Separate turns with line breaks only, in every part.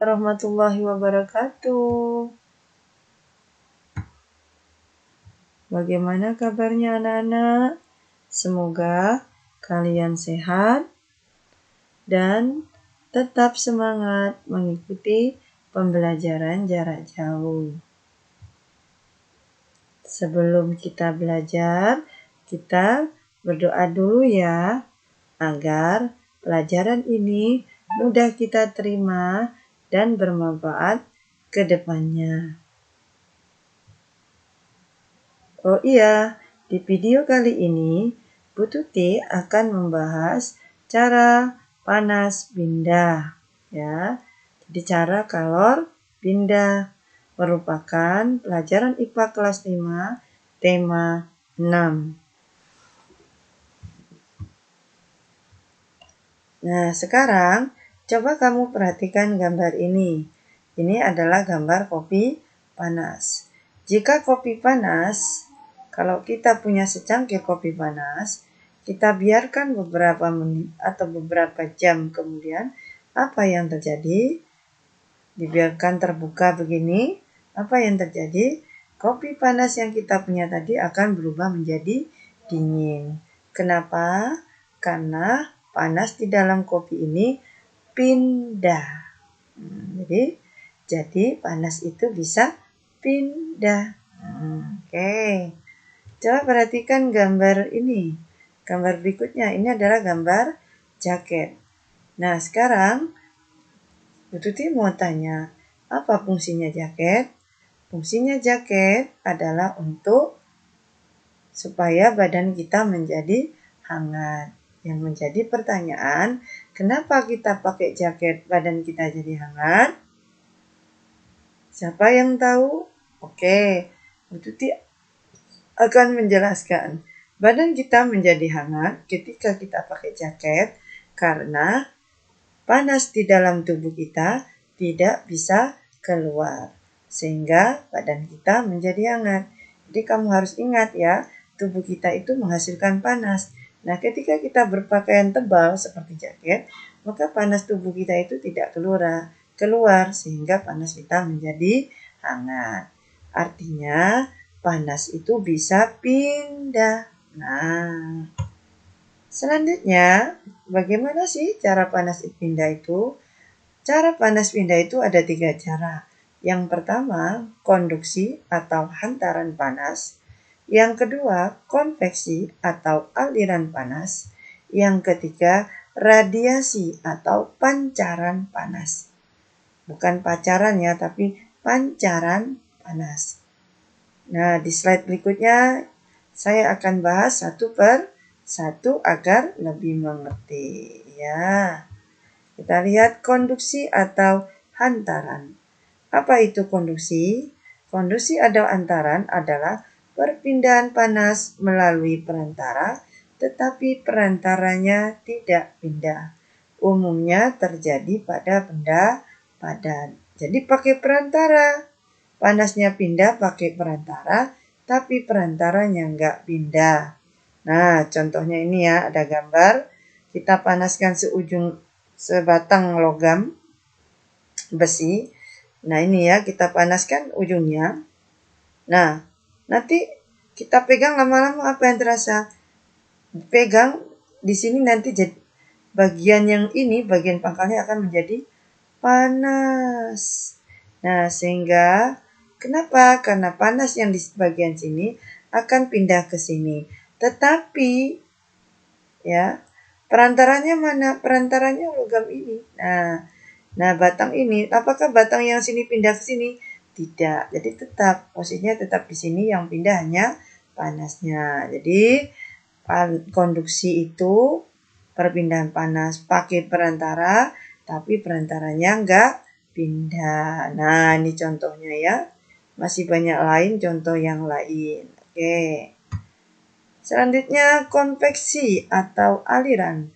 warahmatullahi wabarakatuh. Bagaimana kabarnya anak-anak? Semoga kalian sehat dan tetap semangat mengikuti pembelajaran jarak jauh. Sebelum kita belajar, kita berdoa dulu ya, agar pelajaran ini mudah kita terima dan bermanfaat ke depannya. Oh iya, di video kali ini Bu Tuti akan membahas cara panas pindah ya. Jadi cara kalor pindah merupakan pelajaran IPA kelas 5 tema 6. Nah, sekarang coba kamu perhatikan gambar ini. Ini adalah gambar kopi panas. Jika kopi panas, kalau kita punya secangkir kopi panas, kita biarkan beberapa menit atau beberapa jam kemudian, apa yang terjadi? Dibiarkan terbuka begini, apa yang terjadi? Kopi panas yang kita punya tadi akan berubah menjadi dingin. Kenapa? Karena panas di dalam kopi ini pindah. Jadi panas itu bisa pindah. Oke. Coba perhatikan gambar ini. Gambar berikutnya, ini adalah gambar jaket. Nah, sekarang Bu Tuti mau tanya, apa fungsinya jaket? Fungsinya jaket adalah untuk supaya badan kita menjadi hangat. Yang menjadi pertanyaan, kenapa kita pakai jaket badan kita jadi hangat? Siapa yang tahu? Oke, Bu Tuti akan menjelaskan. Badan kita menjadi hangat ketika kita pakai jaket karena panas di dalam tubuh kita tidak bisa keluar. Sehingga badan kita menjadi hangat. Jadi kamu harus ingat ya, tubuh kita itu menghasilkan panas. Nah, ketika kita berpakaian tebal seperti jaket, maka panas tubuh kita itu tidak keluar sehingga panas kita menjadi hangat. Artinya, panas itu bisa pindah. Nah, selanjutnya, bagaimana sih cara panas pindah itu? Cara panas pindah itu ada 3 cara. Yang pertama, konduksi atau hantaran panas. Yang kedua, konveksi atau aliran panas. Yang ketiga, radiasi atau pancaran panas. Bukan pacaran ya, tapi pancaran panas. Nah, di slide berikutnya saya akan bahas satu per satu agar lebih mengerti ya. Kita lihat konduksi atau hantaran. Apa itu konduksi? Konduksi atau hantaran adalah perpindahan panas melalui perantara, tetapi perantaranya tidak pindah. Umumnya terjadi pada benda padat. Jadi pakai perantara. Panasnya pindah pakai perantara, tapi perantaranya nggak pindah. Nah, contohnya ini ya, ada gambar. Kita panaskan sebatang logam besi. Nah, ini ya, kita panaskan ujungnya. Nah, nanti kita pegang lama-lama apa yang terasa? Pegang di sini nanti jadi bagian yang ini, bagian pangkalnya akan menjadi panas. Nah, sehingga kenapa? Karena panas yang di bagian sini akan pindah ke sini. Tetapi ya, perantaranya mana? Perantaranya logam ini. Nah, batang ini, apakah batang yang sini pindah ke sini? Tidak. Jadi tetap posisinya tetap di sini, yang pindah hanya panasnya. Jadi konduksi itu perpindahan panas pakai perantara, tapi perantaranya enggak pindah. Nah, ini contohnya ya. Masih banyak lain contoh yang lain. Oke. Selanjutnya, konveksi atau aliran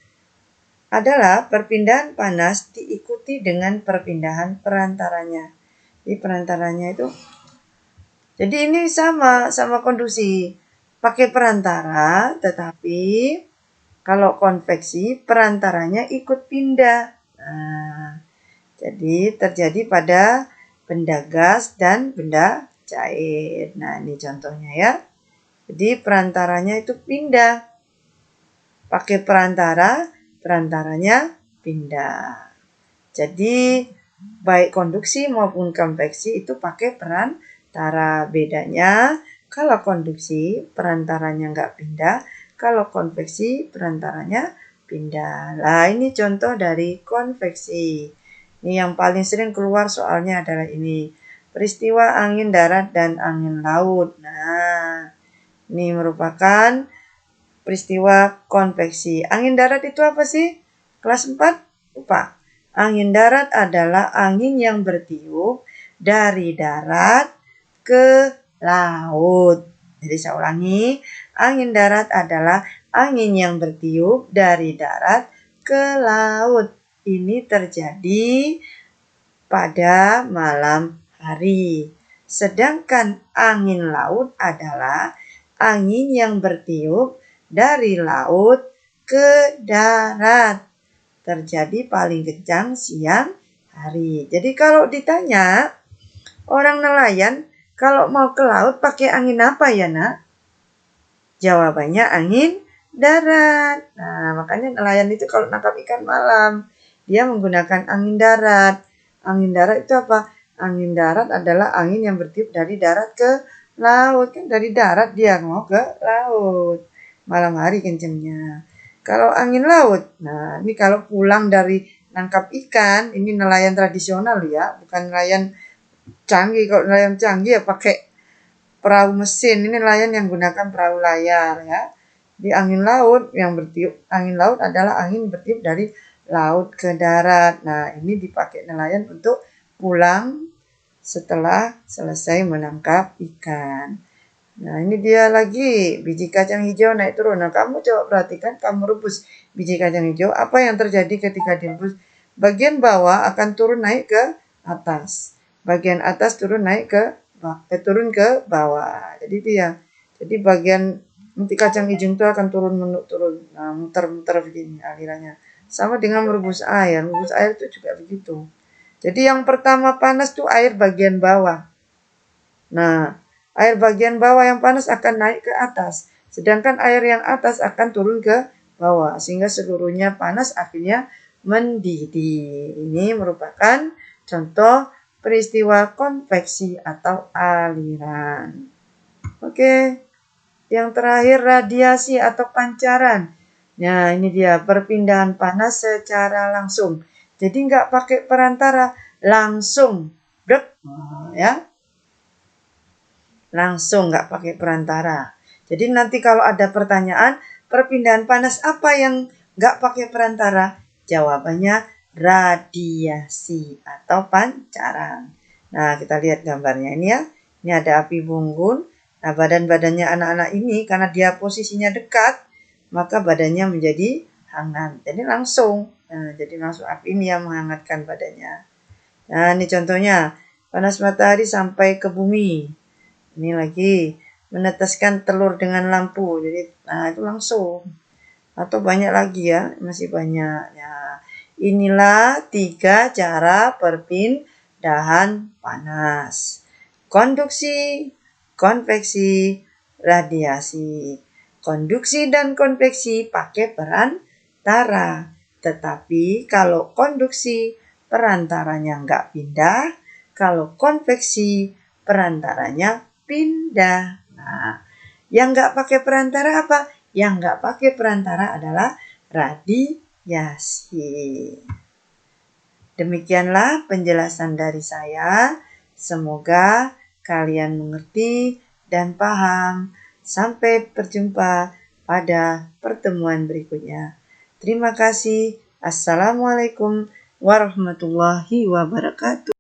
adalah perpindahan panas diikuti dengan perpindahan perantaranya. Jadi perantaranya itu, jadi ini sama konduksi. Pakai perantara, tetapi kalau konveksi perantaranya ikut pindah. Nah, Jadi terjadi pada benda gas dan benda cair. Nah, ini contohnya ya. Jadi perantaranya itu pindah. Pakai perantara, perantaranya pindah. Jadi baik konduksi maupun konveksi itu pakai perantara. Bedanya kalau konduksi perantaranya nggak pindah, kalau konveksi perantaranya pindah. Nah, ini contoh dari konveksi. Ini yang paling sering keluar soalnya adalah ini. Peristiwa angin darat dan angin laut. Nah, ini merupakan peristiwa konveksi. Angin darat itu apa sih? Kelas 4? Lupa. Angin darat adalah angin yang bertiup dari darat ke laut. Jadi saya ulangi, angin darat adalah angin yang bertiup dari darat ke laut. Ini terjadi pada malam hari. Sedangkan angin laut adalah angin yang bertiup dari laut ke darat. Terjadi paling kencang siang hari. Jadi kalau ditanya orang nelayan kalau mau ke laut pakai angin apa ya nak? Jawabannya angin darat. Nah, makanya nelayan itu kalau nangkap ikan malam dia menggunakan angin darat. Angin darat itu apa? Angin darat adalah angin yang bertiup dari darat ke laut. Kan dari darat dia mau ke laut. Malam hari kencengnya. Kalau angin laut, nah ini kalau pulang dari nangkap ikan, ini nelayan tradisional ya, bukan nelayan canggih. Kalau nelayan canggih ya pakai perahu mesin. Ini nelayan yang gunakan perahu layar ya. Di angin laut yang bertiup, angin laut adalah angin bertiup dari laut ke darat. Nah, ini dipakai nelayan untuk pulang setelah selesai menangkap ikan. Nah, ini dia lagi biji kacang hijau naik turun. Nah, kamu coba perhatikan, kamu rebus biji kacang hijau, apa yang terjadi ketika direbus? Bagian bawah akan turun naik ke atas. Bagian atas turun naik turun ke bawah. Jadi dia. Jadi bagian nanti kacang hijau itu akan turun. Nah, muter-muter begini alirannya. Sama dengan merebus air. Merebus air itu juga begitu. Jadi yang pertama panas tuh air bagian bawah. Nah, air bagian bawah yang panas akan naik ke atas. Sedangkan air yang atas akan turun ke bawah. Sehingga seluruhnya panas akhirnya mendidih. Ini merupakan contoh peristiwa konveksi atau aliran. Oke, yang terakhir radiasi atau pancaran. Nah, ini dia perpindahan panas secara langsung. Jadi nggak pakai perantara, langsung. Ya, langsung nggak pakai perantara. Jadi nanti kalau ada pertanyaan, perpindahan panas apa yang nggak pakai perantara? Jawabannya radiasi atau pancaran. Nah, kita lihat gambarnya ini ya. Ini ada api unggun. Nah, badan-badannya anak-anak ini karena dia posisinya dekat, maka badannya menjadi hangat. Jadi langsung. Nah, jadi langsung api ini yang menghangatkan badannya. Nah, ini contohnya. Panas matahari sampai ke bumi. Ini lagi meneteskan telur dengan lampu. Jadi, nah itu langsung. Atau banyak lagi ya, masih banyak. Ya, inilah 3 cara perpindahan panas. Konduksi, konveksi, radiasi. Konduksi dan konveksi pakai perantara. Tetapi kalau konduksi perantaranya nggak pindah, kalau konveksi perantaranya pindah. Nah, yang nggak pakai perantara apa? Yang nggak pakai perantara adalah radiasi. Demikianlah penjelasan dari saya. Semoga kalian mengerti dan paham. Sampai berjumpa pada pertemuan berikutnya. Terima kasih. Assalamualaikum warahmatullahi wabarakatuh.